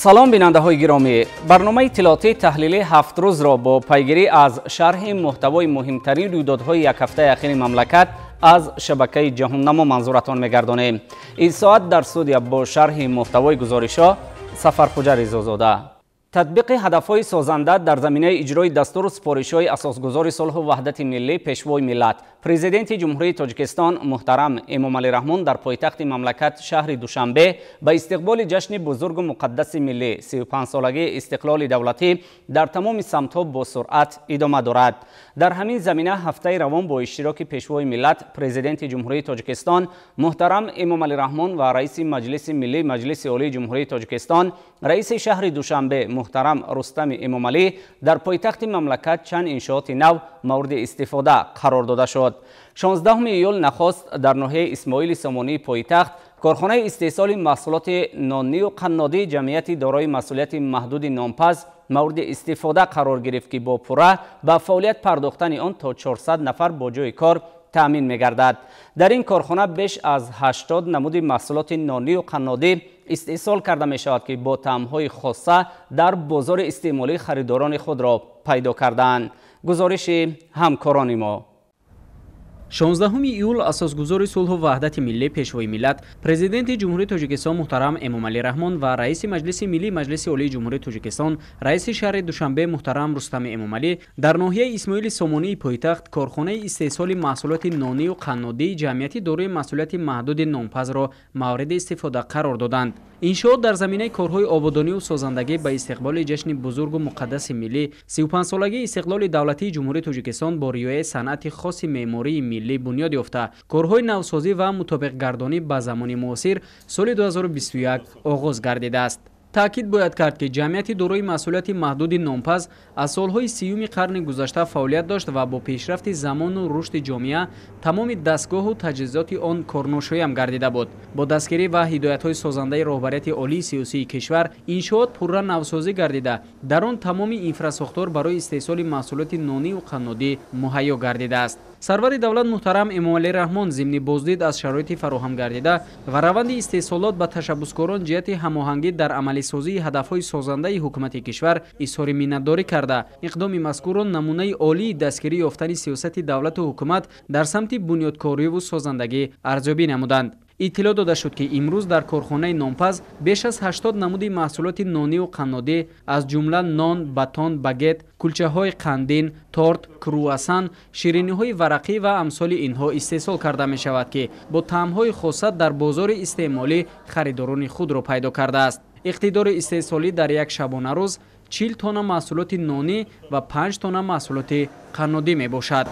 سلام بیننده های گرامی، برنامه اطلاعاتی تحلیلی 7 روز را با پیگیری از شرح محتوای مهمترین رویدادهای یک هفته اخیر مملکت از شبکه جهان‌نما منظورتان می‌گردانیم. این ساعت در استودیو با شرح محتوای گزارش‌ها سفرخوجا رضازاده. تطبیق هدف‌های سازنده در زمینه اجرای دستور و سپارش‌های اساسگذار صلح و وحدت ملی پیشوای ملت، پرزیدنت جمهوری تاجیکستان محترم امامعلی رحمان در پایتخت مملکت شهر دوشنبه به استقبال جشن بزرگ و مقدس ملی 35 سالگی استقلال دولتی در تمام سمت‌ها با سرعت ادامه دارد. در همین زمینه هفته روان با اشتراک پیشوای ملت، پرزیدنت جمهوری تاجیکستان محترم امامعلی رحمان و رئیس مجلس ملی مجلس عالی جمهوری تاجیکستان، رئیس شهر دوشنبه محترم رستم امامعلی در پایتخت مملکت چند انشاءات نو مورد استفاده قرار داده شد. 16 ایول نخست در ناحیه اسماعیل سامانی پایتخت کارخانه استحصال محصولات نانی و قنادی جمعیت دارای مسئولیت محدود نامپز مورد استفاده قرار گرفت که با پوره به فعالیت پرداختن آن تا 400 نفر با جای کار تأمین می‌گردد. در این کارخانه بیش از 80 نمود محصولات نانی و قنادی استحصال کرده می شود که با طعم‌های خاصه در بازار استعمالی خریداران خود را پیدا کردند. گزارش همکاران ما. 16 ایول اساسگذار صلح و وحدت ملی پیشوای ملت، پرزیدنت جمهوری تاجیکستان محترم امامعلی رحمان و رئیس مجلس ملی مجلس عالی جمهوری تاجیکستان رئیس شهر دوشنبه محترم رستم امامعلی در ناحیه اسماعیل سامانی پایتخت کارخانه استحصال محصولات نانی و قنادی جمعیت دارای مسئولیت محدود نامپز را مورد استفاده قرار دادند. انشاءات در زمینه کارهای آبادانی و سازندگی به استقبال جشن بزرگ و مقدس ملی 35 سالگی استقلال دولتی جمهوری تاجیکستان با ریایه صنعت خاص معماری ملی بنیاد یافته، کارهای نوسازی و مطابق گردانی به زمان معاصر سال 2021 آغاز گردیده است. تأکید باید کرد که جمعیت دارای مسئولیت محدود نامپز از سالهای 30 قرن گذشته فعالیت داشت و با پیشرفت زمان و رشد جامعه تمام دستگاه و تجهیزات آن کارناشایم گردیده بود. با دستگیری و هدایت‌های سازنده رهبریت عالی سیاسی کشور، انشاءات پورا نوسازی گردیده، در آن تمام اینفراساختور برای استحصال محصولات نانی و قنادی مهیا گردیده است. سرور دولت محترم امامعلی رحمان ضمن بازدید از شرایط فراهم گردیده و روند استحصالات به تشبثکاران جهت هماهنگی در عملی سازی هدفهای سازنده حکومت کشور اظهار منتداری کرده، اقدام مذکور نمونه عالی دستگیری یافتن سیاست دولت و حکومت در سمت بنیادکاری و سازندگی ارزیابی نمودند. اطلاع داده شد که امروز در کارخانه نامپز بیش از 80 نمود محصولات نانی و قنادی از جمله نان، باتون، باگت، کلچه های قندین، تورت، کرواسان، شیرینی های ورقی و امثال اینها استحصال کرده می شود که با طعم های خاص در بازار استعمالی خریداران خود را پیدا کرده است. اقتدار استحصالی در یک شبانه روز 40 تن محصولات نانی و 5 تن محصولات قنادی می باشد.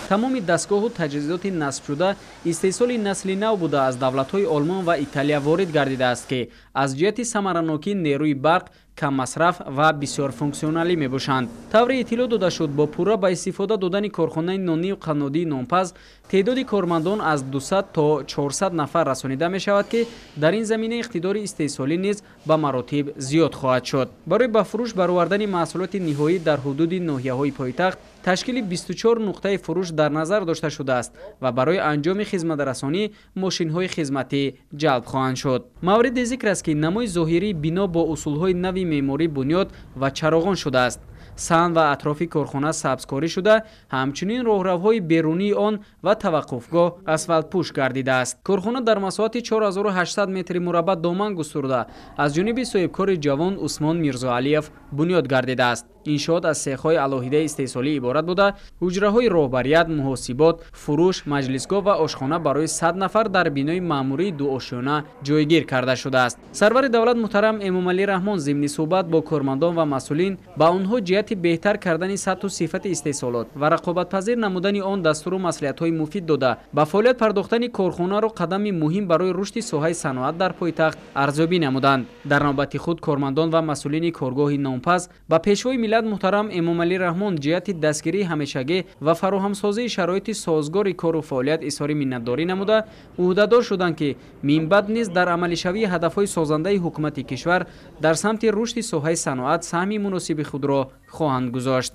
تمام دستگاه و تجهیزات نصب شده استحصال نسل نو بوده از دولت‌های آلمان و ایتالیا وارد گردیده است که از جهت ثمراناکی نیروی برق، کم مصرف و بسیار فونکسیونالی می باشند. طور اطلاع داده شد با پورا به استفاده دادن کارخانه نانی و قنادی نامپز تعداد کارمندان از 200 تا 400 نفر رسانیده می شود که در این زمینه اقتدار استحصالی نیز به مراتب زیاد خواهد شد. برای به فروش برآوردن محصولات نهایی در حدود ناحیه‌های پایتخت تشکیل 24 نقطه فروش در نظر داشته شده است و برای انجام خدمت رسانی ماشین‌های خدمتی جلب خواهند شد. مورد ذکر است که نمای ظاهری بنا با اصول‌های نوی معماری بنیاد و چراغان شده است. سن و اطراف کارخانه سبزکاری شده، همچنین راهروهای بیرونی آن و توقفگاه اسفالت پوش گردیده است. کارخانه در مساحت 4800 متر مربع دامن گسترده از جانب صاحبکار جوان عثمان میرزاعلیف بنیاد گردیده است. انشاءات از سیخ‌های علاهیده استحصالی عبارت بوده، حجره‌های راهبریت، محاسبات، فروش، مجلسگاه و آشخانه برای 100 نفر در بینای معموری دو آشیانه جایگیر کرده شده است. سرور دولت محترم امامعلی رحمان ضمن صحبت با کارمندان و مسئولین با آنها جهت بهتر کردن سطح و صفت استحصالات و رقابت‌پذیر نمودن آن دستور و مصلحت‌های مفید داده، با فعالیت پرداختن کارخانه را قدم مهم برای رشد ساحه صنعت در پایتخت ارزیابی نمودند. در نوبت خود کارمندان و مسئولین کارگاه نامپز با پیشوای ملت محترم امامعلی رحمان جهت دستگیری همیشگی و فراهمسازی شرایط سازگار کار و فعالیت اظهار منتداری نموده عهدهدار شدند که منبعد نیز در عملی شوی هدفهای سازنده حکومت کشور در سمت رشد ساحه صنعت سهمی مناسب خود را خواهند گذاشت.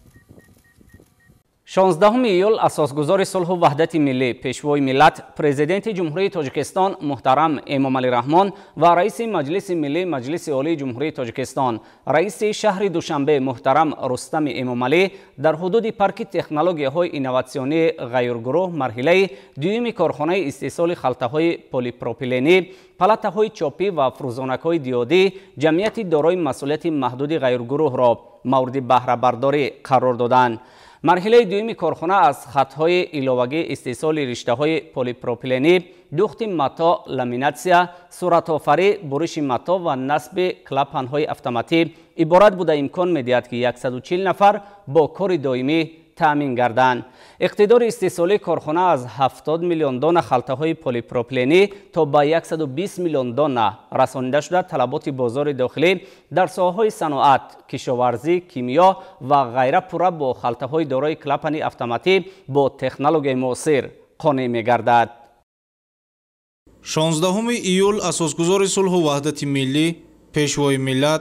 16 ایول اساسگزار صلح و وحدت ملی پیشوای ملت پرزیدنت جمهوری تاجیکستان محترم امامعلی رحمان و رئیس مجلس ملی مجلس عالی جمهوری تاجیکستان رئیس شهر دوشنبه محترم رستم امامعلی در حدود پارک تکنولوژی‌های اینوواسیونی غیرگروه مرحله دوم کارخانه استحصال خلطه‌های پلی‌پروپیلنی پلاته‌های چاپی و فروزانک‌های دیودی جمعیت دارای مسئولیت محدود غیرگروه را مورد بهره برداری قرار دادند. مرحله دوم کارخانه از خطهای ایلاوگی استحصال رشته‌های پلی‌پروپیلنی، دوخت متا، لامیناسیا، صورت‌آفری، برش متا و نصب کلاپن‌های اتوماتیک عبارت بوده امکان می‌دهد که 140 نفر با کار دائمی تامین گردند. اقتدار استحصالی کارخانه از 70 میلیون دانه خلطه‌های پلی‌پروپیلنی تا به 120 میلیون دانه رسانیده شده طلبات بازار داخلی در ساحه‌های صنعت، کشاورزی، کیمیا و غیره پوره با خلطه‌های دارای کلاپن اتوماتیک با تکنولوژی معاصر قانع می‌گردد. 16 ایول اساسگزار صلح و وحدت ملی پیشوای ملت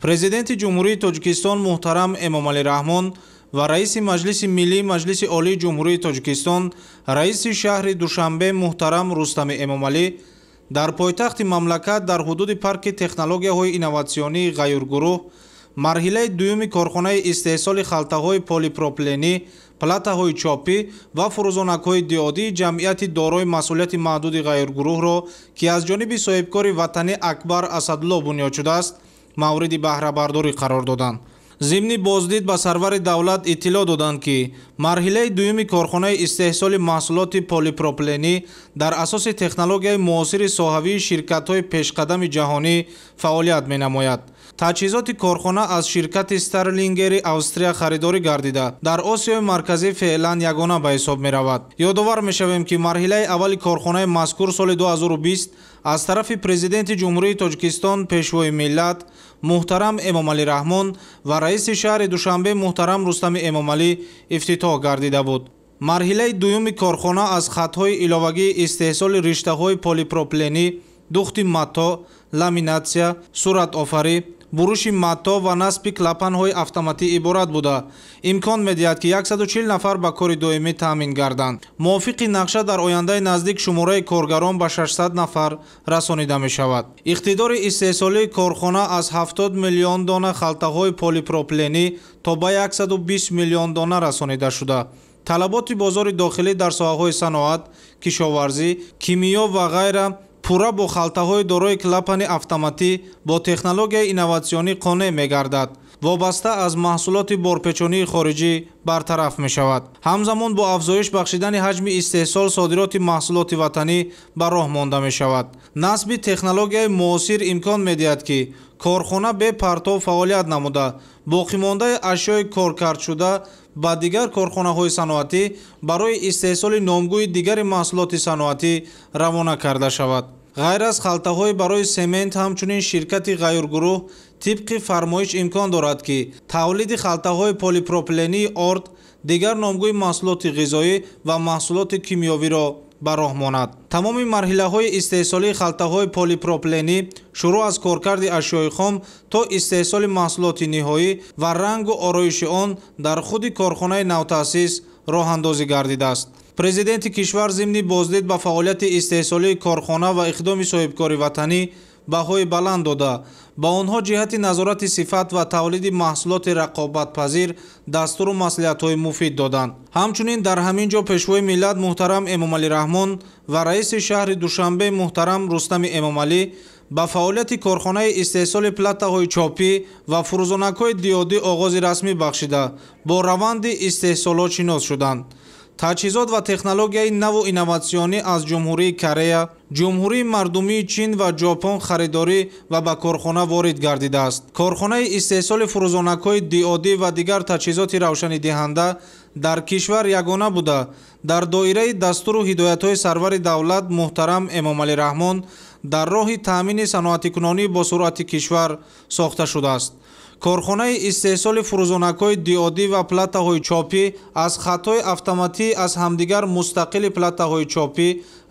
پرزیدنت جمهوری تاجیکستان محترم امامعلی رحمان و رئیس مجلس ملی مجلس عالی جمهوری تاجیکستان رئیس شهر دوشنبه محترم رستم امامعلی در پایتخت مملکت در حدود پارک تکنولوژی‌های اینوواسیونی غیرگروه مرحله دوم کارخانه استحصال خلطه‌های پلی‌پروپیلنی پلاته‌های چاپی و فروزانک‌های دیودی جمعیت دارای مسئولیت محدود غیرگروه را که از جانب صاحبکار وطنی اکبر اسدالله بنیاد شده است مورد بهره برداری قرار دادند. ضمن بازدید به سرور دولت اطلاع دادند که مرحله دوم کارخانه استحصال محصولات پلی‌پروپیلنی در اساس تکنولوژی معاصر صحوی شرکت‌های پیشقدم جهانی فعالیت می‌نماید. تجهیزات کارخانه از شرکت استرلینگر استریا خریداری گردیده در آسیای مرکزی فعلا یگانه به حساب می‌رود. یادآور می‌شویم که مرحله اول کارخانه مذکور سال 2020 از طرف پرزیدنت جمهوری تاجیکستان پیشوای ملت محترم امامعلی رحمان و رئیس شهر دوشنبه محترم رستم امامعلی افتتاح گردیده بود. مرحله دوم کارخانه از خطهای ایلاوگی استحصال رشته‌های پلی‌پروپیلنی، دوخت متا، لامیناسیا، صورت‌آفری، برش متا و نصب کلاپن‌های اتوماتیک عبارت بوده امکان می‌دهد که 140 نفر به کار دائمی تامین گردند. موافق نقشه در آینده نزدیک شماره کارگران به 600 نفر رسانیده می‌شود. اقتدار استحصالی کارخانه از 70 میلیون دانه خلطه‌های پلی‌پروپیلنی تا به 120 میلیون دانه رسانیده شده. طلبات بازار داخلی در ساحه‌های صنعت، کشاورزی، کیمیا و غیره پوره با خلطه‌های دارای کلاپن اتوماتیک با تکنولوژی اینوواسیونی قانع می‌گردد. وابسته از محصولات بارپیچانی خارجی برطرف می‌شود. همزمان با افزایش بخشیدن حجم استحصال صادرات محصولات وطنی به راه مانده می‌شود. نصب تکنولوژی معاصر امکان می‌دهد که کارخانه به پرتو فعالیت نموده باقی مانده اشیاء کارکرد شده با دیگر کارخانه‌های صنعتی برای استحصال نامگوی دیگر محصولات صنعتی روانه کرده شود. غیر از خلطه‌های برای سمنت همچنین شرکت غیرگروه طبق فرمایش امکان دارد که تولید خلطه‌های پلی‌پروپیلنی آرد دیگر نامگوی محصولات غذایی و محصولات کیمیاوی را به راه ماند. تمام مرحله‌های استحصالی خلطه‌های پلی‌پروپیلنی شروع از کارکرد اشیاء خام تا استحصال محصولات نهایی و رنگ و آرایش آن در خود کارخانه نوتأسیس راه اندازی گردیده است. پرزیدنت کشور ضمن بازدید به فعالیت استحصالی کارخانه و اقدام صاحبکار وطنی بهای بلند داده با آنها جهت نظارت صفت و تولید محصولات رقابت پذیر دستور و مصلحت‌های مفید دادند. همچنین در همین جا پیشوای ملت محترم امامعلی رحمان و رئیس شهر دوشنبه محترم رستم امامعلی با فعالیت کارخانه استحصال پلاته‌های چاپی و فروزانک‌های دیودی آغاز رسمی بخشیده با روند استحصالات شناس شدند. تجهیزات و تکنولوژی نو و اینوواسیونی از جمهوری کره، جمهوری مردمی چین و ژاپن خریداری و به کارخانه وارد گردیده است. کارخانه استحصال فروزانک‌های دیودی و دیگر تجهیزات روشنی دهنده در کشور یگانه بوده در دایره دستور و هدایت‌های سرور دولت محترم امامعلی رحمان در راه تامین صنعتی کنانی با سرعت کشور ساخته شده است. корхонаи истеҳсоли фурӯзонакҳои диодӣ ва платаҳои чопӣ аз хатҳои автоматӣ аз ҳамдигар мустақили платаҳои чопӣ,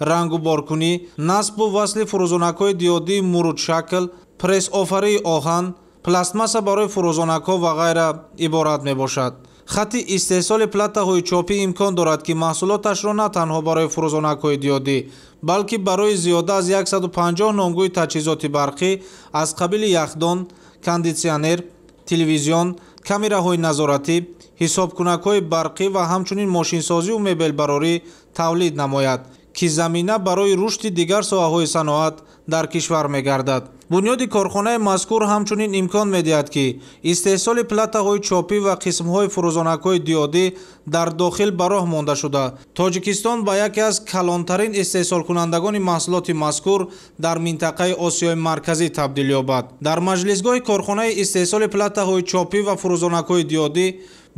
рангу боркунӣ, насбу васли фурӯзонакҳои диодии мурудшакл, пресс-офарии оҳан, пластмасса барои фурӯзонакҳо ва ғайра иборат мебошад. хати истеҳсоли платаҳои чопӣ имкон дорад ки маҳсулоташро на танҳо барои фурӯзонакҳои диодӣ, балки барои зиёда аз 150 номгӯи таҷҳизоти барқӣ аз қабили яхдон, кондитсионер, телевизион, камераҳои назоратӣ, ҳисобкунакҳои барқӣ ва ҳамчунин мошинсозию мебелбарорӣ тавлид намояд, ки замина барои рушди дигар соҳаҳои саноат дар кишвар мегардад. бунёди корхонаи мазкур ҳамчунин имкон медиҳад ки истеҳсоли платаҳои чопӣ ва қисмҳои фурӯзонакҳои диодӣ дар дохил ба роҳ монда шуда, Тоҷикистон ба яке аз калонтарин истеҳсолкунандагони маҳсулоти мазкур дар минтақаи Осиёи марказӣ табдил ёбад. дар маҷлисгоҳи корхонаи истеҳсоли платаҳои чопӣ ва фурӯзонакҳои диодӣ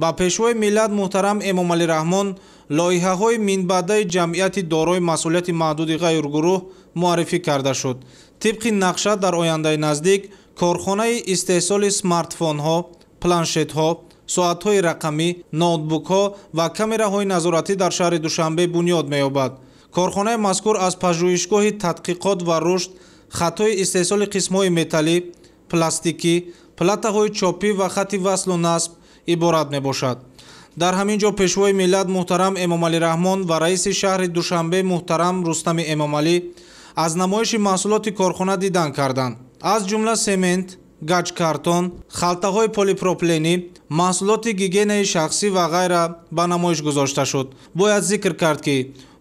ба пешвои миллат муҳтарам Эмомалӣ Раҳмон лоиҳаҳои минбаъдаи ҷамъияти дорои масъулияти маҳдуди ғайргурӯҳ муаррифӣ карда шуд. тибқи нақша дар ояндаи наздик корхонаи истеҳсоли смартфонҳо, планшетҳо, соатҳои рақамӣ, ноутбукҳо ва камераҳои назоратӣ дар шаҳри Душанбе бунёд меёбад. корхонаи мазкур аз пажӯҳишгоҳи тадқиқот ва рушд хатҳои истеҳсоли қисмҳои металлӣ, пластикӣ, платаҳои чопӣ ва хати васлу насб иборат мебошад. дар ҳамин ҷо пешвои миллат муҳтарам Эмомалӣ Раҳмон ва раиси шаҳри Душанбе муҳтарам Рустами Эмомалӣ аз намоиши маҳсулоти корхона дидан карданд. аз ҷумла семент, гаҷкартон, халтаҳои полипропиленӣ, маҳсулоти гигиенаи шахсӣ ва ғайра ба намоиш гузошта шуд. бояд зикр кард ки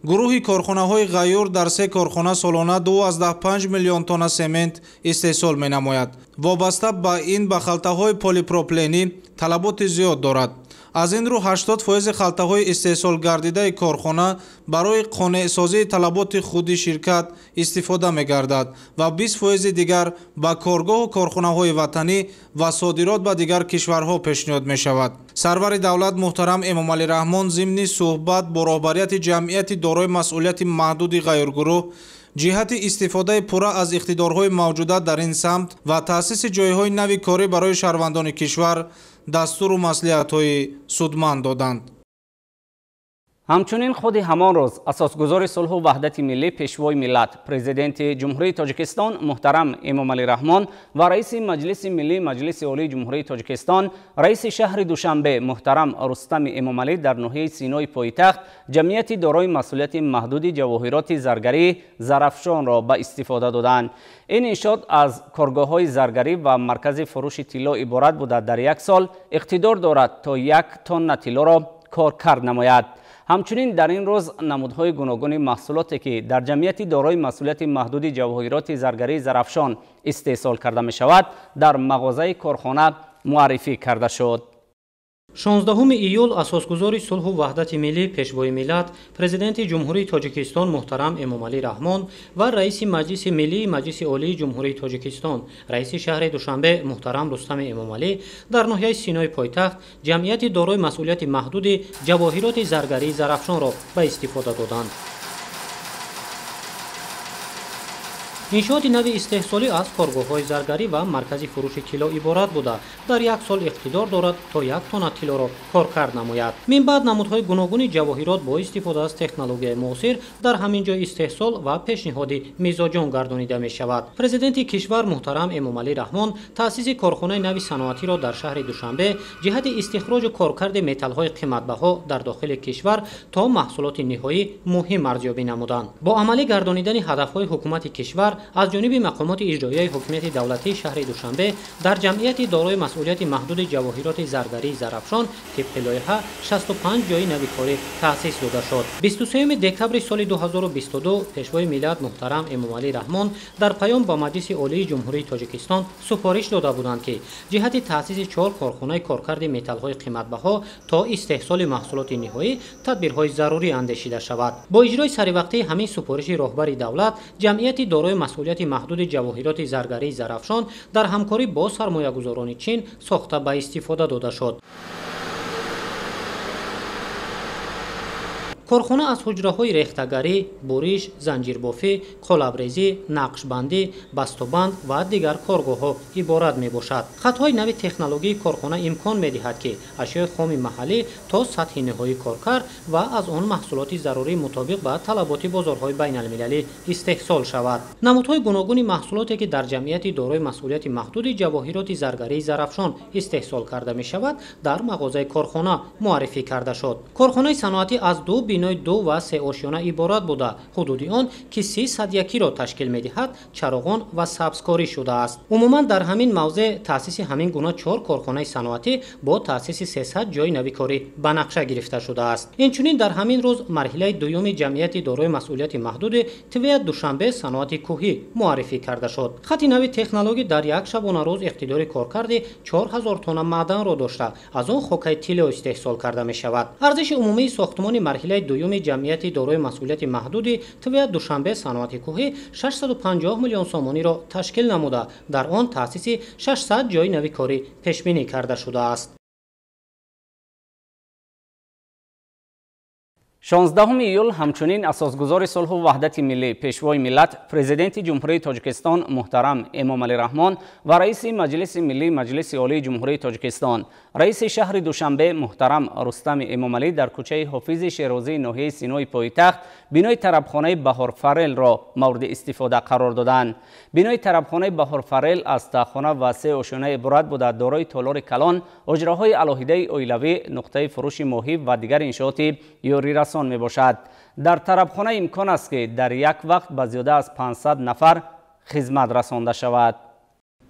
гурӯҳи корхонаҳои ғайюр дар 3 корхона солона 2,5 миллион тонна семент истеҳсол менамояд. вобаста ба ин ба халтаҳои полипропиленӣ талаботи зиёд дорад. аз ин рӯ 80% халтаҳои истеҳсолгардидаи корхона барои қонеъсозии талаботи худи ширкат истифода мегардад ва 20% дигар ба коргоҳу корхонаҳои ватанӣ ва содирот ба дигар кишварҳо пешниҳод мешавад. сарвари давлат муҳтарам Эмомалӣ Раҳмон зимни суҳбат бо роҳбарияти ҷамъияти дорои масъулияти маҳдуди ғайргурӯҳ ҷиҳати истифодаи пурра аз иқтидорҳои мавҷуда дар ин самт ва таъсиси ҷойҳои нави корӣ барои шаҳрвандони кишвар дастуру маслиҳатҳои судманд доданд. ҳамчунин худи ҳамон рӯз асосгузори сулҳу ваҳдати миллӣ пешвои миллат президенти ҷумҳурии Тоҷикистон муҳтарам Эмомалӣ Раҳмон ва раиси маҷлиси миллӣ маҷлиси олии ҷумҳурии Тоҷикистон раиси шаҳри Душанбе муҳтарам Рустами Эмомалӣ дар ноҳияи Синои пойтахт ҷамъияти дорои масъулияти маҳдуди ҷавоҳироти заргарӣ Зарафшонро ба истифода доданд. ин иншоот аз коргоҳҳои заргарӣ ва маркази фурӯши тилло иборат буда дар як сол иқтидор дорад то 1 тонна тиллоро коркард намояд. ҳамчунин дар ин рӯз намудҳои гуногуни маҳсулоте ки дар ҷамъияти дорои масъулияти маҳдуди ҷавоҳироти заргарии Зарафшон истеҳсол карда мешавад дар мағозаи корхона муаррифӣ карда шуд. 16 июл асосгузори сулҳу ваҳдати миллӣ пешвои миллат президенти ҷумҳурии Тоҷикистон муҳтарам Эмомалӣ Раҳмон ва раиси маҷлиси миллии маҷлиси олии ҷумҳурии Тоҷикистон раиси шаҳри Душанбе муҳтарам Рустами Эмомалӣ дар ноҳияи Синои пойтахт ҷамъияти дорои масъулияти маҳдуди ҷавоҳироти заргарии Зарафшонро ба истифода доданд. иншооти нави истеҳсолӣ аз коргоҳҳои заргарӣ ва маркази фурӯши тилло иборат буда дар як сол иқтидор дорад то 1 тонна тиллоро коркард намояд. минбаъд намудҳои гуногуни ҷавоҳирот бо истифода аз технологияи муосир дар ҳамин ҷо истеҳсол ва пешниҳоди мизоҷон гардонида мешавад. президенти кишвар муҳтарам Эмомалӣ Раҳмон таъсиси корхонаи нави саноатиро дар шаҳри Душанбе ҷиҳати истихроҷу коркарди металлҳои қиматбаҳо дар дохили кишвар то маҳсулоти ниҳоӣ муҳим арзёбӣ намуданд. бо амалӣ гардонидани ҳадафҳои ҳукумати кишвар аз ҷониби мақомоти иҷроияи ҳокимияти давлатии шаҳри Душанбе дар ҷамъияти дорои масъулияти маҳдуди ҷавоҳироти заргарии Зарафшон тибқи лоиҳа 65 ҷойи навикорӣ таъсис дода шуд. 23 декабри соли 2022 пешвои миллат муҳтарам Эмомалӣ Раҳмон дар паём ба маҷлиси олии ҷумҳурии Тоҷикистон супориш дода буданд ки ҷиҳати таъсиси 4 корхонаи коркарди металлҳои қиматбаҳо то истеҳсоли маҳсулоти ниҳоӣ тадбирҳои зарурӣ андешида шавад. бо иҷрои саривақтии ҳамин супориши роҳбари давлат ҷамъияти дорои масъулияти маҳдуди ҷавоҳироти заргарии Зарафшон дар ҳамкорӣ бо сармоягузорони чин сохта ба истифода дода шуд. корхона аз ҳуҷраҳои рехтагарӣ, буриш, занҷирбофӣ, қолабрезӣ, нақшбандӣ, бастубанд ва дигар коргоҳҳо иборат мебошад. хатҳои нави технологии корхона имкон медиҳад ки ашёи хоми маҳаллӣ то сатҳи ниҳоии коркар ва аз он маҳсулоти зарурӣ мутобиқ ба талаботи бозорҳои байналмилалӣ истеҳсол шавад. намудҳои гуногуни маҳсулоте ки дар ҷамъияти дорои масъулияти маҳдуди ҷавоҳироти заргарии зарафшон истеҳсол карда мешавад дар мағозаи корхона муаррифӣ карда шуд. корхонаи саноатӣ аз ду бинои 2 ва 3 ошёна иборат буда ҳудуди он ки 301-ро ташкил медиҳад чароғон ва сабзкорӣ шудааст. умуман дар ҳамин мавзеъ таъсиси ҳамин гуна 4 корхонаи саноатӣ бо таъсиси 300 ҷойи навикорӣ ба нақша гирифта шудааст. инчунин дар ҳамин рӯз марҳилаи дуюми ҷамъияти дорои масъулияти маҳдуди твият душанбе саноати кӯҳӣ муаррифӣ карда шуд. хати нави технологӣ дар як шабонарӯз иқтидори коркарди 4000 тонна маъданро дошта аз он хокаи тилло истеҳсол карда мешавад. арзиши умумии сохтмони марҳилаи дуюми ҷамъияти дорои масъулияти маҳдуди твият душанбе саноати кӯҳӣ 650 миллион сомониро ташкил намуда дар он таъсиси 600 ҷойи навикорӣ пешбинӣ карда шудааст. 16 июл ҳамчунин асосгузори сулҳу ваҳдати миллӣ пешвои миллат президенти ҷумҳурии Тоҷикистон муҳтарам Эмомалӣ Раҳмон ва раиси маҷлиси миллӣ маҷлиси олии ҷумҳурии Тоҷикистон раиси шаҳри Душанбе муҳтарам Рустами Эмомалӣ дар кӯчаи ҳофизи Шерозии ноҳияи Синои пойтахт бинои тарабхонаи Баҳорфарелро мавриди истифода қарор доданд. бинои тарабхонаи Баҳорфарел аз таххона ва 3 ошёна иборат буда дорои толори калон, уҷраҳои алоҳидаи оилавӣ, нуқтаи фурӯши моҳӣ ва дигар иншооти ёрирасон мебошад. дар тарабхона имкон аст ки дар як вақт ба зиёда аз 500 нафар хизмат расонда шавад.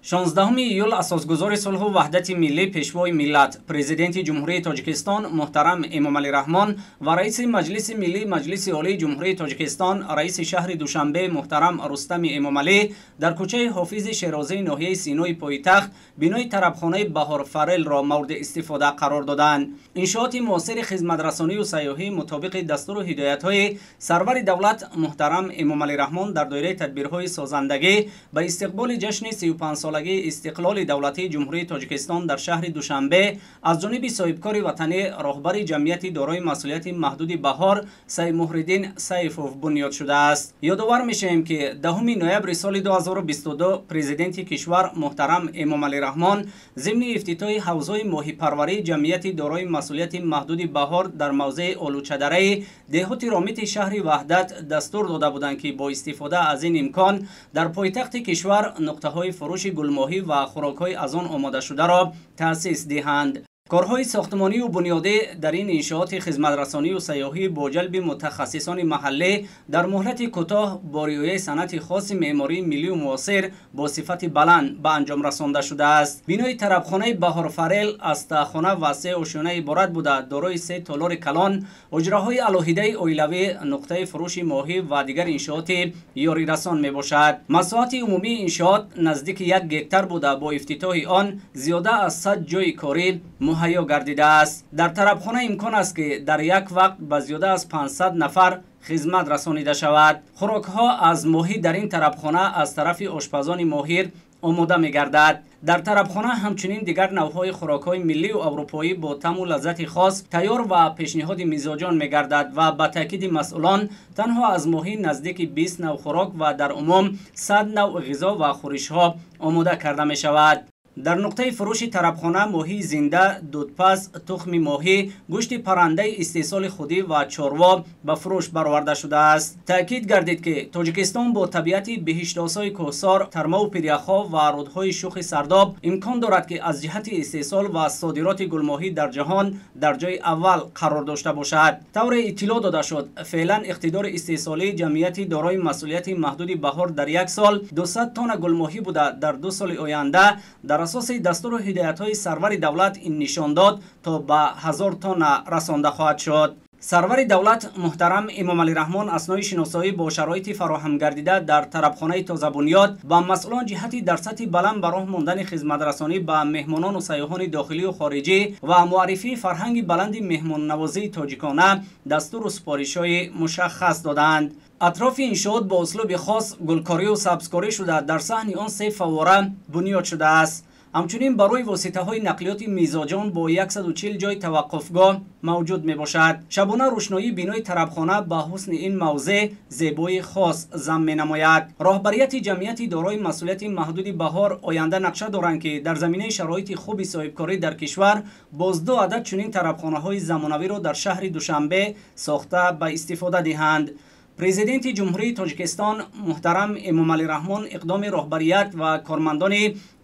16 июл асосгузори сулҳу ваҳдати миллӣ пешвои миллат президенти ҷумҳурии Тоҷикистон муҳтарам Эмомалӣ Раҳмон ва раиси маҷлиси миллӣ маҷлиси олии ҷумҳурии Тоҷикистон раиси шаҳри Душанбе муҳтарам Рустами Эмомалӣ дар кӯчаи ҳофизи Шерозии ноҳияи Синои пойтахт бинои тарабхонаи Баҳорфарелро мавриди истифода қарор доданд. иншооти муосири хизматрасонию сайёҳӣ мутобиқи дастуру ҳидоятҳои сарвари давлат муҳтарам Эмомалӣ Раҳмон дар доираи тадбирҳои созандагӣ ба истиқболи ҷашни 35 استقلال دولتی جمهوری تاجیکستان در شهر دوشنبه از جانب صاحبکار وطنی راهبر جمعیت دارای مسئولیت محدود بهار سید محی‌الدین سیفوف بنیاد شده است. یادآور می‌شویم که 10 نوامبر سال 2022 پرزیدنت کشور محترم امامعلی رحمان ضمن افتتاح حوزه ماهی پروری جمعیت دارای مسئولیت محدود بهار در موضع اولوچه‌دره دهات رامت شهر وحدت دستور داده بودند که با استفاده از این امکان در پایتخت کشور نقطه‌های فروش گلماهی و خوراک‌های از آن آماده شده را تأسیس دهند. کارهای ساختمانی و بنیادی در این انشاءات خدمترسانی و سیاحی با جلب متخصصان محلی در مهلت کوتاه با رعایت صنعت خاص معماری ملی و معاصر با صفت بلند به انجام رسانده شده است. بنای طربخانه بهارفرل از تاخانه و 3 آشیانه عبارت بوده دارای 3 تالار کلان، اجراهای علاهیده اولیوی، نقطه فروش ماهی و دیگر انشاءات یاری رسان می باشد. مساحت عمومی انشاءات نزدیک 1 هکتار بوده با افتتاح آن زیاده از 100 جای کاری مهیا گردیده است. در طربخانه امکان است که در یک وقت به زیاده از 500 نفر خدمت رسانیده شود. خوراک ها از ماهی در این طربخانه از طرف آشپزان ماهر آماده می گردد. در طربخانه همچنین دیگر نوع‌های خوراک‌های ملی و اروپایی با طعم و لذت خاص تیار و پیشنهاد میزبان می گردد و به تاکید مسئولان تنها از ماهی نزدیک 20 نوع خوراک و در عموم 100 نوع غذا و خورش‌ها آماده کرده می شود. در نقطه فروش طربخانه ماهی زنده، دودپز، تخم ماهی، گوشت پرنده استحصال خودی و چاروا به فروش برآورده شده است. تاکید گردید که تاجیکستان با طبیعت بهشت‌آسای کوهسار، ترما و پیریخ‌ها و رودهای شوخ سرداب امکان دارد که از جهت استحصال و صادرات گلماهی در جهان در جای اول قرار داشته باشد. طور اطلاع داده شد فعلا اقتدار استحصالی جمعیت دارای مسئولیت محدود بهار در یک سال 200 تن گلماهی بوده در 2 سال آینده در اساس دستور و هدایت‌های سرور دولت این نشان داد تا به 1000 تن رسانده خواهد شد. سرور دولت محترم امامعلی رحمان اثنای شناسایی با شرایط فراهم گردیده در طربخانه تازه بنیاد و مسئولان جهتی در سطح بلند برای ماندن خدمت رسانی به مهمانان و سیاحان داخلی و خارجی و معرفی فرهنگ بلند مهمان نوازی تاجیکانه دستور و سپارش‌های مشخص دادند. اطراف انشاءات با اسلوب خاص گلکاری و سبزکاری شده در صحن آن 3 فواره بنیاد شده است. همچنین برای واسطه‌های نقلیات میزاجان با 140 جای توقفگاه موجود میباشد. شبانه روشنایی بینای طربخانه به حسن این موضع زیبایی خاص ضم مینماید. راهبریت جمعیتی دارای مسئولیت محدود بهار آینده نقشه دارند که در زمینه شرایط خوبی صاحبکاری در کشور باز 2 عدد چنین طربخانه‌های زمانوی را در شهر دوشنبه ساخته به استفاده دهند. پرزیدنت جمهوری تاجیکستان محترم امامعلی رحمان اقدام راهبریت و کارمندان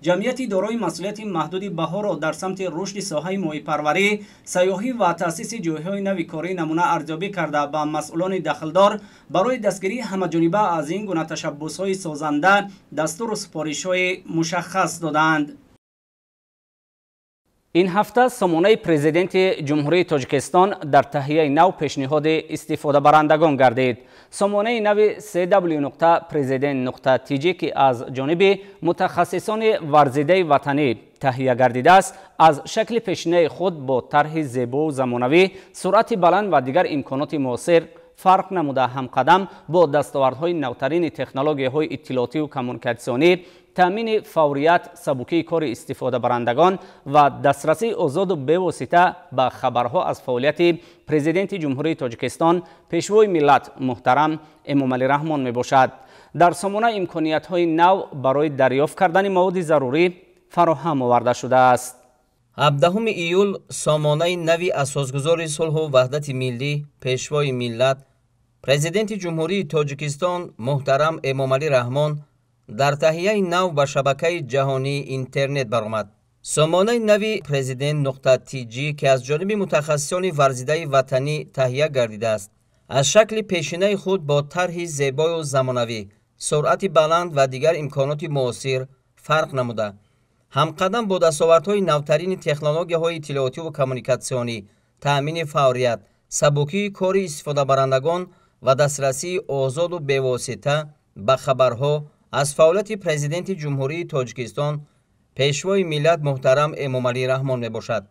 جمعیتی دارای مسئولیت محدود بهار را در سمت رشد ساحه ماهی‌پروری، سیاحی و تأسیس جایهای نوی کاری نمونه ارزیابی کرده به مسئولان دخلدار برای دستگیری همه‌جانبه از این گونه تشبس‌های سازنده دستور و سپارش‌های مشخص دادند. این هفته سامانه پرزیدنت جمهوری تاجیکستان در تهیه نو پیشنهاد استفاده برندگان گردید. سامانه نو cw.president.tg که از جانب متخصصان ورزیده وطنی تهیه گردیده است، از شکل پیشینه خود با طرح زیبا و زمانوی، سرعت بلند و دیگر امکانات معاصر فرق نموده همقدم با دستاوردهای نوترین تکنولوژی‌های اطلاعاتی و کمونیکاسیونی، تامین فوریت، سبکی کار استفاده برندگان و دسترسی آزاد و بی‌واسطه به خبرها از فعالیت پرزیدنت جمهوری تاجیکستان پیشوای ملت محترم امامعلی رحمان می باشد. در سامانه امکانیت‌های نو برای دریافت کردن مواد ضروری فراهم آورده شده است. 17 ایول سامانه نوی اساسگذار صلح و وحدت ملی پیشوای ملت پرزیدنت جمهوری تاجیکستان محترم امامعلی رحمان در تهیه نو به شبکه جهانی اینترنت برآمد. سامانه نوی president.tg که از جانب متخصصان ورزیده وطنی تهیه گردیده است، از شکل پیشینه خود با طرح زیبا و زمانوی، سرعت بلند و دیگر امکانات معاصر فرق نموده همقدم با دستاوردهای نوترین تکنولوژی‌های اطلاعاتی و کمونیکاسیونی، تأمین فوریت، سبکی کار استفاده برندگان و دسترسی آزاد و بی‌واسطه به خبرها از فعالیت پرزیدنت جمهوری تاجیکستان پیشوای ملت محترم امامعلی رحمان می باشد.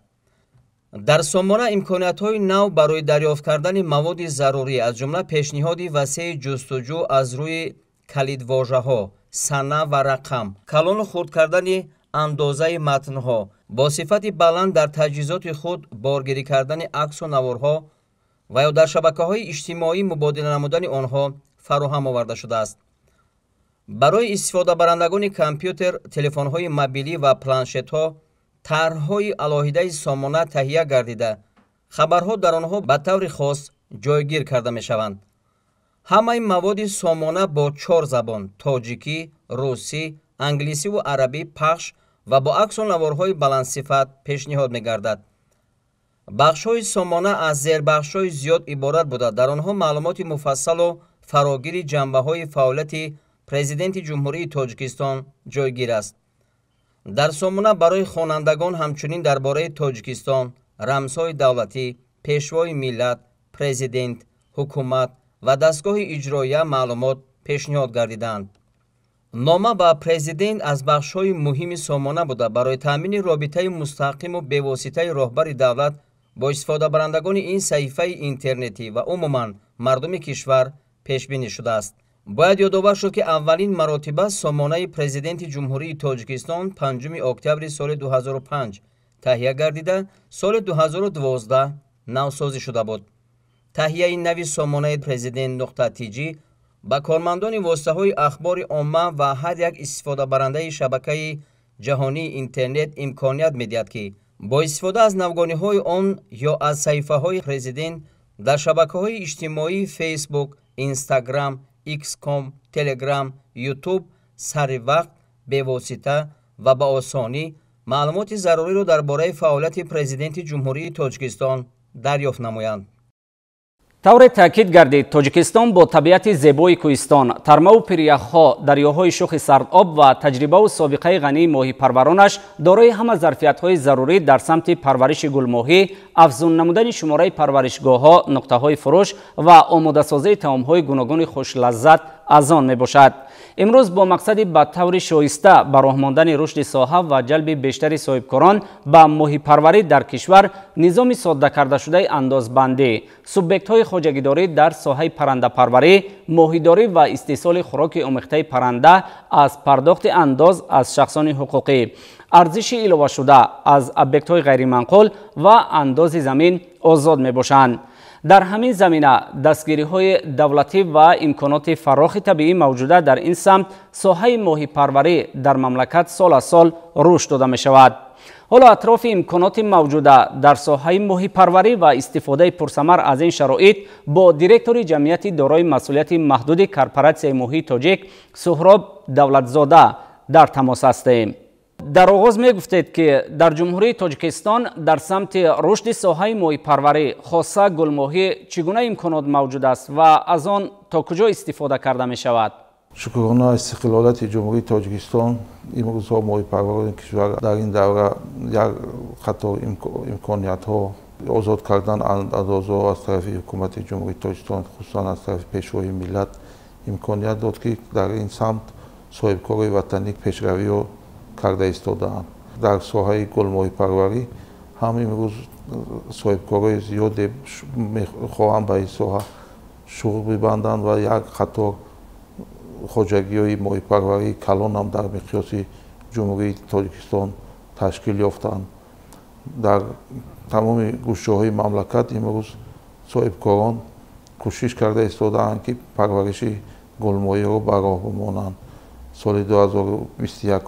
در سامانه امکانیت‌های نو برای دریافت کردن مواد ضروری از جمله پیشنهادی وسیع جستجو از روی کلیدواژه‌ها، سنه و رقم، کلان خرد کردن اندازه متن‌ها، با صفت بلند در تجهیزات خود بارگیری کردن عکس و نوارها و یا در شبکه‌های اجتماعی مبادله نمودن آنها فراهم آورده شده است. برای استفاده برندگان کامپیوتر، تلفن‌های موبیلی و پلنشت‌ها طرح‌های علاهیده سامانه تهیه گردیده خبرها در آنها به طور خاص جایگیر کرده می‌شوند. همه مواد سامانه با 4 زبان تاجیکی، روسی، انگلیسی و عربی پخش و با عکس و نوارهای بلند صفت پیشنهاد می‌گردد. بخش‌های سامانه از زیربخش‌های زیاد عبارت بوده در آنها معلومات مفصل و فراگیر جنبه‌های فعالیت پرزیدنت جمهوری تاجیکستان جایگیر است. در سامانه برای خوانندگان همچنین درباره تاجیکستان، رمزهای دولتی، پیشوای ملت، پرزیدنت، حکومت و دستگاه اجرایی معلومات پیشنهاد گردیدند. نامه به پرزیدنت از بخش‌های مهم سامانه بوده برای تامین رابطه مستقیم و بی‌واسطه راهبر دولت با استفاده برندگان این صفحه اینترنتی و عموماً مردم کشور پیش بینی شده است. باید یادآور شد که اولین مراتبه سامانه پرزیدنت جمهوری تاجیکستان 5 اکتبر سال 2005 تهیه گردیده سال 2012 نوسازی شده بود. تهیه نوی سامانه president.tg با کارمندان واسطه‌های اخبار عامه و هر یک استفاده برنده شبکه جهانی اینترنت امکانیت می‌دهد که با استفاده از نوگانی‌های آن یا از صفحه‌های پرزیدنت در شبکه‌های اجتماعی فیسبوک، اینستاگرام، ایکس.com، تلگرام، یوتیوب سر وقت، بی‌واسطه و با آسانی معلومات ضروری را درباره فعالیت پرزیدنت جمهوری تاجیکستان دریافت نمایند. طور تاکید گردید تاجیکستان با طبیعت زیبای کوهستان، ترما و پریخ‌ها، دریاهای شوخ سردآب و تجربه و سابقه غنی ماهی پرورانش دارای همه ظرفیت‌های ضروری در سمت پرورش گلماهی، افزون نمودن شماره پرورشگاه‌ها، نقطه‌های فروش و آماده سازی طعام‌های گوناگون خوش لذت از آن میباشد. امروز با مقصدی به طور شایسته به راه ماندن رشد ساحه و جلب بیشتر صاحبکاران به ماهی پروری در کشور، نظام ساده کرده شده اندازبندی سوبیکت های خواجگیداری در ساحه پرنده پروری، ماهیداری و استحصال خوراک آمیخته پرنده از پرداخت انداز از شخصان حقوقی، ارزش علاوه شده از ابیکت های غیر منقول و انداز زمین آزاد می باشند. در همین زمینه دستگیری های دولتی و امکانات فراخ طبیعی موجوده در این سمت، ساحه ماهی پروری در مملکت سال از سال رشد داده می شود. حالا اطراف امکانات موجوده در ساحه ماهی پروری و استفاده پرثمر از این شرایط با دیرکتور جمعیت دارای مسئولیت محدود کارپوراسیون ماهی تاجیک سهراب دولتزاده در تماس هستیم. در آغاز می گفتید که در جمهوری تاجیکستان در سمت رشد ساحه ماهی پروری خاصه گلماهی چگونه امکانات موجود است و از آن تا کجا استفاده کرده می شود؟ شکرانه استقلالات جمهوری تاجیکستان امروز ها ماهی پروری کشور در این دوره یک خطر امکانیت ها آزاد کردن اندازها از طرف حکومت جمهوری تاجیکستان، خصوصا از طرف پیشوای ملت امکانیت داد که در این سمت صاحبکارای وطنی پیشروی ها کرده ایستاده‌اند. در ساحه گلماهی پروری هم امروز صاحبکارای زیادی میخواهند به این ساحه شغل ببندند و یک خطر خواجگی‌های ماهی پروری کلان هم در مقیاس جمهوری تاجیکستان تشکیل یافتند. در تمام گوشه‌های مملکت امروز صاحبکاران کوشش کرده ایستاده‌اند که پرورش گلماهی را به راه بمانند. سال 2021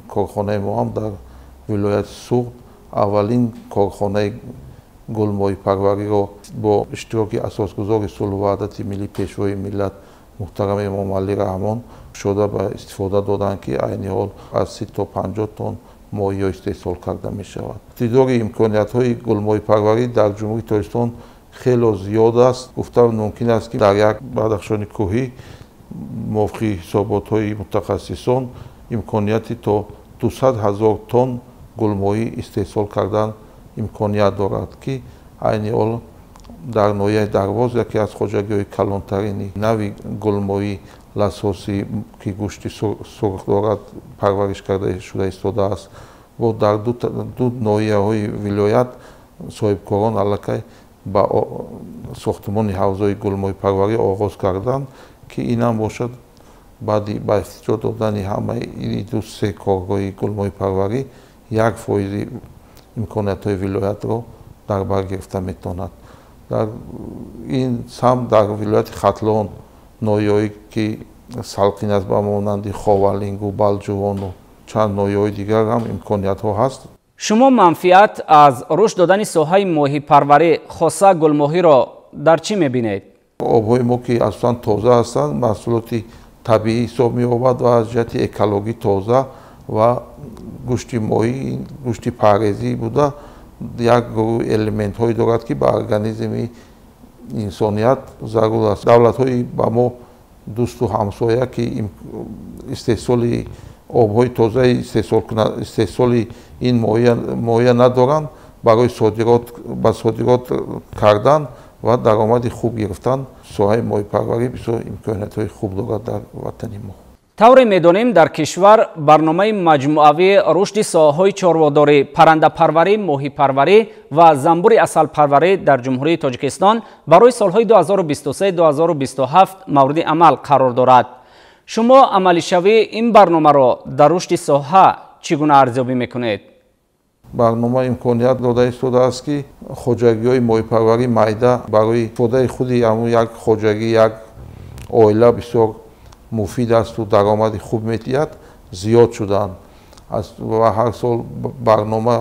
کارخانه ما هم در ولایت سوخت اولین کارخانه گلماهی پروری را با اشتراک اساسگزار صلح و وحدت ملی پیشوای ملت محترم امام علی رحمان شده به استفاده دادند که عین حال از 30 تا 50 تن ماهی استحصال کرده می شود. تعداد امکانیت های گلماهی پروری در جمهوری تاجیکستان خیلی زیاد است. گفتم ممکن است که در یک بدخشان کوهی موافق حسابات های متخصصان امکانیتی تا 200,000 تن گلماهی استحصال کردن امکانیت دارد که عین حال در ناحیه درواز یکی از خواجگی‌های کلانترین نوع گلماهی لاساسی که گوشت سرخ دارد پرورش کرده شده ایستاده است و در دو ناحیه های ولایت صاحبکاران علاقه با ساختمان حوزه گلماهی پروری آغاز کردند که این هم باشد بعدی با افتتاح دادن همه این دو سه کارگاه گلماهی پروری 1% امکانات های ولایت را در بر گرفته میتواند. در این سمت در ولایت ختلان ناحیه‌ای که سلقین است به مانند خاولینگ و بلجوان و چند ناحیه‌های دیگر هم امکانیت ها هست. شما منفعت از رشد دادن ساحه ماهی پروری خاصه گلماهی را در چی میبینید؟ آبهای ما که اصلا تازه هستند، محصولات طبیعی حساب می‌یابد و از جهت اکولوژی تازه و گوشت ماهی گوشت پرهیزی بوده یک الیمنت هایی دارد که به ارگانیسم انسانیت ضرور است. دولت های با ما دوست و همسایه که استحصال آبهای تازه استحصال این ماهی ندارند برای صادرات کردن و درآمد خوب گرفتن ساحه ماهی پروری بسیار امکانات های خوب دارد در وطن ما. طور می‌دانیم در کشور برنامه مجموعه‌ای رشد ساحه‌های چارواداری، پرنده پروری، ماهی پروری و زنبور عسل پروری در جمهوری تاجیکستان برای سال‌های 2023-2027 مورد عمل قرار دارد. شما عملی شوی این برنامه را در رشد ساحه چگونه ارزیابی می‌کنید؟ برنامه امکانیت داده ایستاده است که خواجگی‌های ماهی پروری میده برای خود خودی یک خواجگی یک عائله بسیار مفید است و درآمد خوب می‌دهد زیاد شدن و هر سال برنامه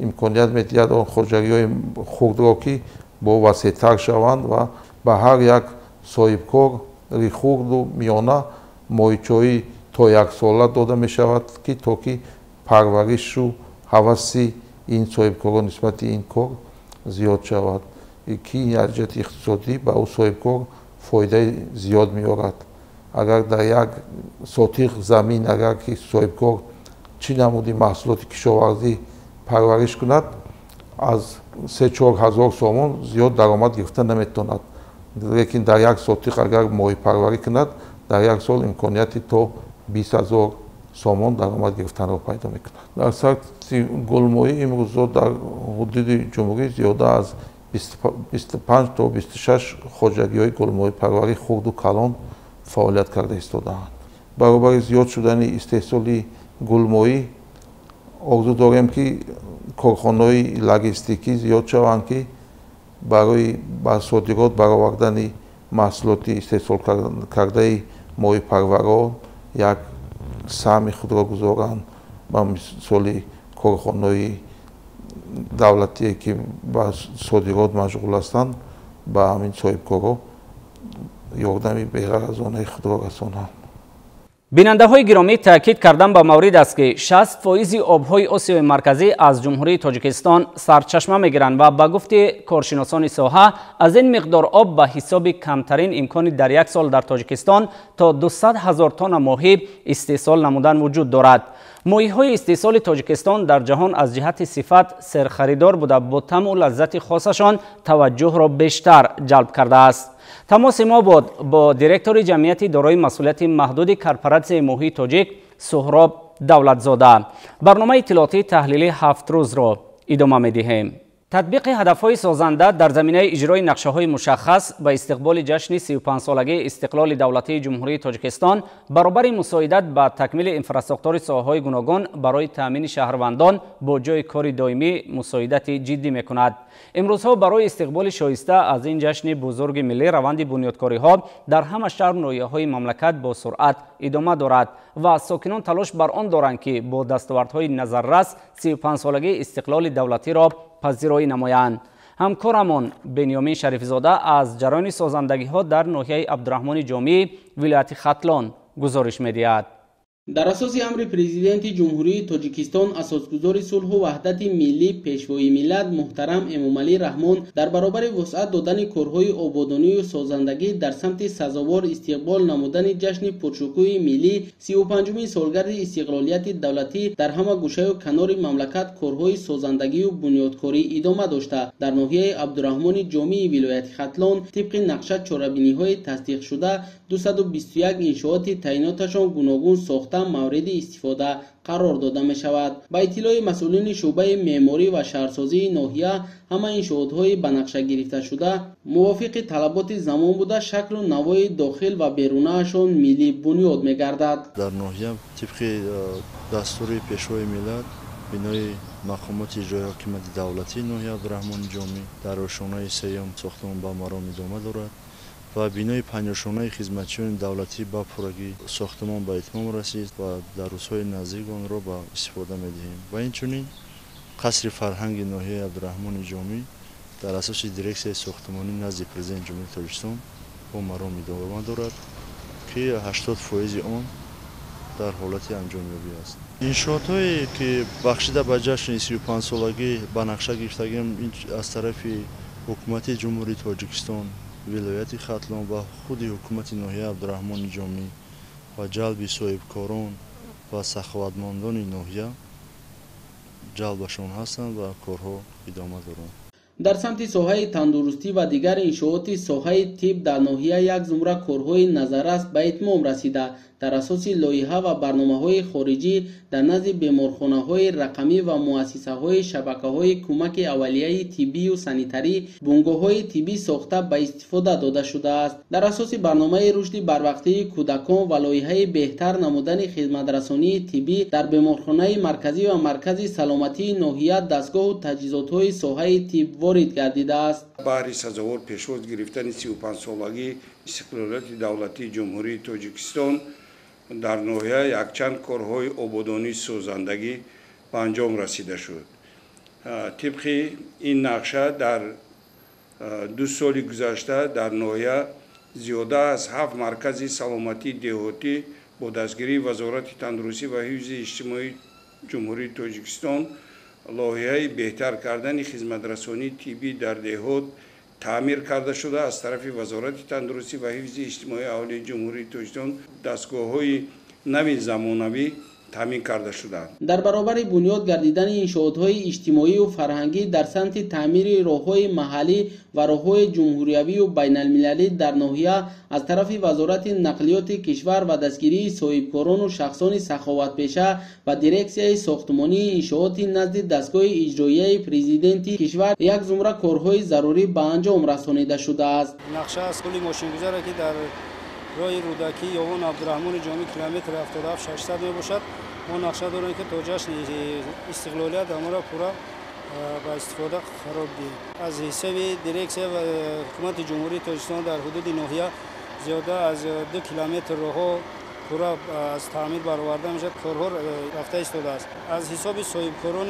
امکانیت می‌دهد آن خواجگی‌های خرد را که با وسیع‌تر شوند و به هر یک صاحبکار خرد و میانه ماهیچه‌ای تا 1 ساله داده می‌شود که تا که پرورش و هوس این صاحبکاران نسبت این کار زیاد شود که از جهت اقتصادی به او صاحبکار فایده زیاد می‌آورد. اگر در یک ساطح زمین اگر که صاحبکار چی نمودی محصولات کشاورزی پرورش کند از 3-4 هزار سامان زیاد درآمد گرفته نمیتواند، لیکن در یک ساطح اگر ماهی پروری کند дар як сол имконияти то 20,000 сомон даромад гирифтанро пайдо мекунад. дар сатҳи гулмоӣ имрӯзо дар ҳудуди ҷумҳурӣ зиёда аз 25 то 26 хоҷагиҳои гулмоҳипарварӣ хурду калон фаъолият карда истодаанд. баробари зиёд шудани истеҳсоли гулмоӣ орзу дорем ки корхонаҳои логистикӣ зиёд шаванд ки барои ба содирот баровардани маҳсулоти истеҳсолкардаи моҳипарварон як саҳми худро гузоранд. ба мисоли корхонаҳои давлатие ки ба содирот машғул ҳастанд ба ҳамин соҳибкорҳо ёрдами беғаразонаи худро расонанд. бинандаҳои гиромӣ таъкид кардан ба маврид аст ки 60% обҳои осиёи марказӣ аз ҷумҳурии тоҷикистон сарчашма мегиранд ва ба гуфти коршиносони соҳа аз ин миқдор об ба ҳисоби камтарин имкони дар як сол дар тоҷикистон то 200 000 тонна моҳӣ истеҳсол намудан вуҷуд дорад. моҳиҳои истеҳсоли тоҷикистон дар ҷаҳон аз ҷиҳати сифат серхаридор буда бо таму лаззати хосашон таваҷҷӯҳро бештар ҷалб кардааст. тамоси мо бо директори ҷамъияти дорои масъулияти маҳдуди корпоратсияи моҳии тоҷик суҳроб давлатзода. барномаи иттилоотии таҳлилии 7 рӯзро идома медиҳем. татбиқи ҳадафҳои созанда дар заминаи иҷрои нақшаҳои мушаххас ба истиқболи ҷашни 35-солагии истиқлоли давлатии ҷумҳурии тоҷикистон баробари мусоидат ба такмили инфраструктури соҳаҳои гуногун барои таъмини шаҳрвандон бо ҷойи кори доимӣ мусоидати ҷиддӣ мекунад. имрӯзҳо барои истиқболи шоиста аз ин ҷашни бузурги миллӣ раванди бунёдкориҳо дар ҳама шаҳру ноҳияҳои мамлакат бо суръат идома дорад ва сокинон талош бар он доранд ки бо дастовардҳои назаррас 35-солагии истиқлоли давлатиро пазироӣ намоянд. ҳамкорамон бенёмин шарифзода аз ҷараёни созандагиҳо дар ноҳияи абдураҳмони ҷомӣ вилояти хатлон гузориш медиҳад. дар асоси амри президенти ҷумҳурии тоҷикистон асосгузори сулҳу ваҳдати миллӣ пешвои миллат муҳтарам эмомалӣ раҳмон дар баробари вусъат додани корҳои ободонию созандагӣ дар самти сазовор истиқбол намудани ҷашни пуршукӯҳи миллӣ 35-умин солгарди истиқлолияти давлатӣ дар ҳама гӯшаю канори мамлакат корҳои созандагию бунёдкорӣ идома дошта дар ноҳияи абдураҳмони ҷомии вилояти хатлон тибқи нақша чорабиниҳои тасдиқшуда 221 иншооти таъиноташон гуногун сохта мавриди истифода қарор дода мешавад. ба иттилои масъулини шуъбаи меъморӣ ва шаҳрсозии ноҳия ҳама иншоотҳои ба нақша гирифташуда мувофиқи талаботи замон буда шаклу навои дохил ва берунаашон миллӣ бунёд мегардад. дар ноҳия тибқи дастури пешвои миллат бинои мақомоти иҷрои ҳокимияти давлатии ноҳия абдураҳмони ҷомӣ дар ошонаи сеюм сохтмон ба маром идома дорад ва бинои панҷошонаи хизматчиёни давлатӣ ба пуррагӣ сохтмон ба итмом расид ва дар рӯзҳои наздик онро ба истифода медиҳем. ва инчунин қасри фарҳанги ноҳияи абдураҳмони ҷомӣ дар асоси дирексияи сохтмонӣ назди президенти ҷумҳурии тоҷикистон бо маром идома дорад ки 80% он дар ҳолати анҷомёбӣ аст. иншоотҳое ки бахшида ба ҷашни 35-солагӣ ба нақша гирифтагим аз тарафи ҳукумати ҷумҳурии тоҷикистон, вилояти хатлон ва худи ҳукумати ноҳияи абдураҳмони ҷомӣ ва ҷалби соҳибкорон ва саховатмандони ноҳия ҷалбашон ҳастанд ва корҳо идома доранд. дар самти соҳаи тандурустӣ ва дигар иншооти соҳаи тиб дар ноҳия як зумра корҳои назаррас ба итмом расида дар асоси лоиҳа ва барномаҳои хориҷӣ дар назди беморхонаҳои рақамӣ ва муассисаҳои шабакаҳои кӯмаки аввалияи тиббию санитарӣ бунгоҳҳои тиббӣ сохта ба истифода дода шудааст. дар асоси барномаи рушди барвақтии кӯдакон ва лоиҳаи беҳтар намудани хизматрасонии тиббӣ дар беморхонаи марказӣ ва маркази саломатии ноҳия дастгоҳу таҷҳизотҳои соҳаи тиб ворид гардидааст. баҳри сазовор пешвоз гирифтани 35-солагии истиқлолияти давлатии ҷумҳурии тоҷикистон дар ноҳия якчанд корҳои ободонии созандагӣ ба анҷом расида шуд. тибқи ин нақша дар 2 соли гузашта дар ноҳия зиёда аз 7 маркази саломатии деҳотӣ бо дастгирии вазорати тандурустӣ ва ҳифзи иҷтимоии ҷумҳурии тоҷикистон лоиҳаи беҳтар кардани хизматрасонии тиббӣ дар деҳот таъмир карда шуда аз тарафи вазорати тандурустӣ ва ҳифзи иҷтимоии аҳолии ҷумҳурии тоҷикистон дастгоҳҳои нави замонавӣ تامین کرده شدند. در برابر بنیاد گردیدن انشاءات‌های اجتماعی و فرهنگی در سمت تعمیر راه‌های محلی و راه‌های جمهوریوی و بین‌المللی در ناحیه از طرف وزارت نقلیات کشور و دستگیری صاحبکاران و شخصان سخاوتپیشه و دیرکسیای ساختمانی انشاءات نزد دستگاه اجرایی پرزیدنت کشور یک زمره کارهای ضروری به انجام رسانیده شده است. نقشه از کلی ماشین‌گذار که در راه رودکی یوان عبدالرحمن جامی کیلومتر 77 600 میباشد. ما نقشه داریم که تا جشن استقلالیت ما را پورا با استفاده خراب دید. از حساب دیرکسیون و حکومت جمهوری تاجیکستان در حدود ناحیه زیاده از 2 کیلومتر راه پورا از تعمیر برآورده میشد. کارها رفته ایستاده است. از حساب صاحبکاران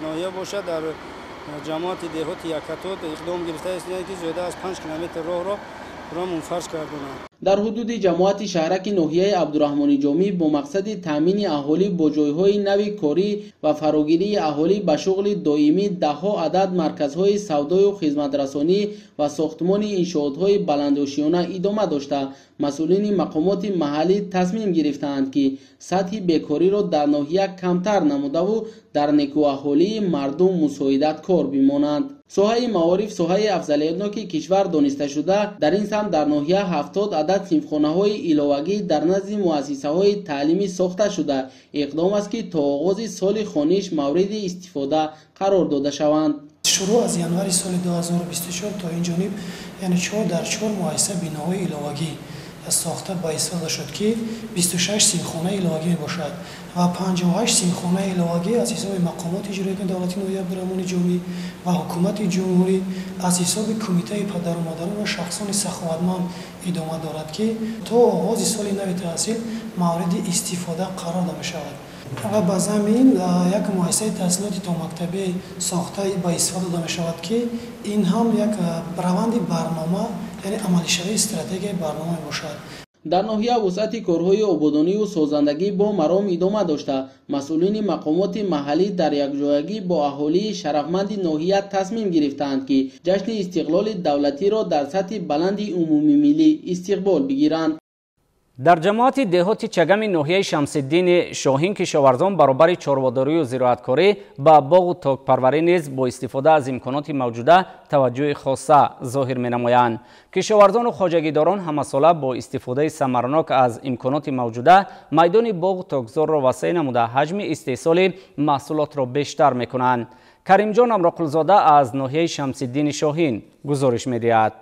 ناحیه باشد در جماعت دهات یکتاد اقدام گرفته است که زیاده از 5 کیلومتر راه را منفرش کردند. در حدود جماعت شهرک ناحیه عبدالرحمن جامی با مقصد تامین اهالی با جایهای نوی کاری و فراگیری اهالی به شغل دائمی دهها عدد مرکزهای سودای و خدمترسانی و ساختمان انشاءات‌های بلندوشیانه ادامه داشته مسئولین مقامات محلی تصمیم گرفتند که سطح بیکاری را در ناحیه کمتر نموده و در نیکواحالی مردم مساعدت کار بمانند. ساحه معارف ساحه افضلیتناک کشور دانسته شده. در این سمت در ناحیه 70 عدد صنفخانه‌های علاوگی در نزد مؤسسه‌های تعلیمی ساخته شده. اقدام است که تا آغاز سال خوانش مورد استفاده قرار داده شوند. شروع از ینوار سال 2024 تا این جانب یعنی 4 در 4 مؤسسه بناهای علاوگی ساخته با استفاده شد که 26 سینخانه علاوگی باشد و 58 سینخانه علاوگی از حساب مقامات اجرایی دولتی ناحیه عبدالرحمن جامی و حکومت جمهوری از حساب کمیته پدر و مادران و شخصان سخاوتمند ادامه دارد که تا آغاز سال نو تحصیل مورد استفاده قرار داده شود. و با زمین یک مؤسسه تحصیلاتی تا مکتبی ساخته با استفاده داده شود که این هم یک روند برنامه یعنی عملی شوی استراتژی برنامه باشد. در ناحیه وسعت کارهای آبادانی و سازندگی با مرام ادامه داشته مسئولین مقامات محلی در یکجایگی با اهالی شرفمند ناحیه تصمیم گرفتند که جشن استقلال دولتی را در سطح بلند عمومی ملی استقبال بگیرند. در جماعت دهات چگم ناحیه شمس الدین شاهین کشاورزان برابر چاره‌داری و زراعتکاری با باغ و تاک‌پروری نیز با استفاده از امکانات موجوده توجه خاصه ظاهر می‌نمایند. کشاورزان و خواجگیداران همساله با استفاده ثمرناک از امکانات موجوده میدان باغ و تاک‌زار را وسیع نموده حجم استحصال محصولات را بیشتر می‌کنند. کریم جان امراقلزاده از ناحیه شمس الدین شاهین گزارش می‌دهد.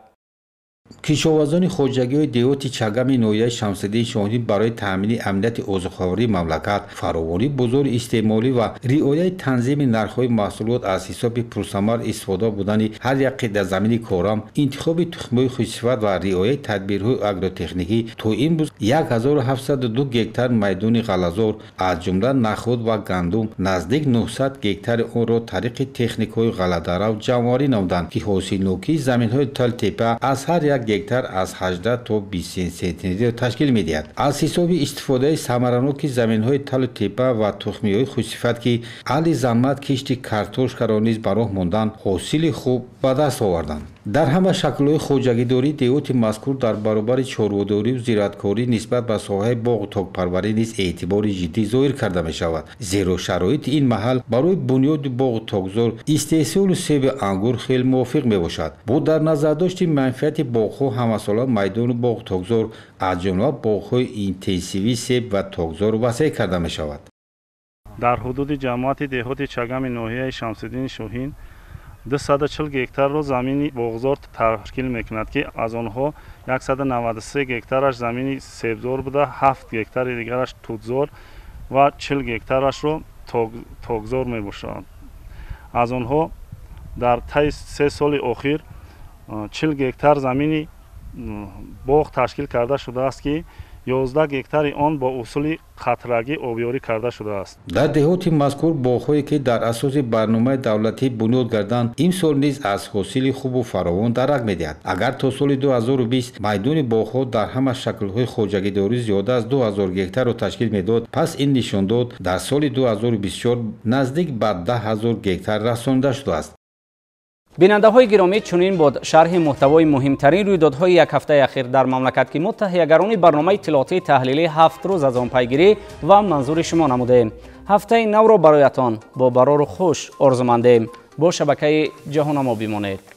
کشاورزان خواجگی دهات چگم ناحیه شمس الدین شاهین برای تامین امنیت غذاخوری مملکت فراوانی بزرگ استعمالی و رعایت تنظیم نرخ‌های محصولات از حساب پرثمر استفاده بودن هر یک قطعه زمین کارم انتخاب تخم‌های خوش‌صفت و رعایت تدبیرهای آگروتکنیکی تا امروز 1702 گکتار میدان غله‌زار از جمله نخود و گندم نزدیک 900 گکتار آن را طریق تکنیک‌های غله‌دری و جمع‌آوری نمودند که حاصلنوکی زمین‌های تل تپه از هر گکتار از 18 تا 20 سانتی تشکیل می‌دهد. از حساب استفاده ثمرناک زمین‌های تل و تپه و تخمی‌های خوش‌صفت که اهل زحمت کشت کارتوشک‌ها نیز به راه ماندند حاصل خوب به دست آوردند. در همه شکل‌های خواجگیداری دهات مذکور در برابر چاره‌داری و زراعتکاری نسبت به ساحه باغ و تاک‌پروری نیز اعتبار جدی ظاهر کرده می‌شود. زیرا شرایط این محل برای بنیاد باغ و تاک‌زار استحصال سیب انگور خیلی موافق میباشد. با در نظر داشت منفعت باغ‌ها همساله میدان باغ و تاک‌زار از جمله باغ‌های اینتنسیوی سیب و تاک‌زار وسیع کرده می‌شود. در حدود جماعت دهات چگم ناحیه شمس الدین شاهین 240 گکتار را زمین باغزار تشکیل میکند که از آنها 193 گکتارش زمین سیبزار بوده، 7 گکتار دیگرش توتزار و 40 گکتارش را تاکزار میباشد. از آنها در طی 3 سال اخیر 40 گکتار زمین باغ تشکیل کرده شده است که 11 گکتار آن با اصول قطرگی آبیاری کرده شده است. در دهات مذکور باغ‌هایی که در اساس برنامه دولتی بنیاد گردند این سال نیز از حاصل خوب و فراوان درک می‌دهد. اگر تا سال 2020 میدان باغ‌ها در همه شکل‌های خواجگیداری زیاده از 2000 گکتار را تشکیل می‌داد، پس این نشان داد در سال 2024 نزدیک به 10000 گکتار رسانده شده است. бинандаҳои гиромӣ, чунин буд шарҳи муҳтавои муҳимтарин рӯйдодҳои як ҳафтаи ахир дар мамлакат ки мо таҳиягарони барномаи иттилоотии таҳлилии 7 рӯз аз он пайгирӣ ва манзури шумо намудем. ҳафтаи навро бароятон бо барору хуш орзумандем. бо шабакаи ҷаҳонамо бимонед.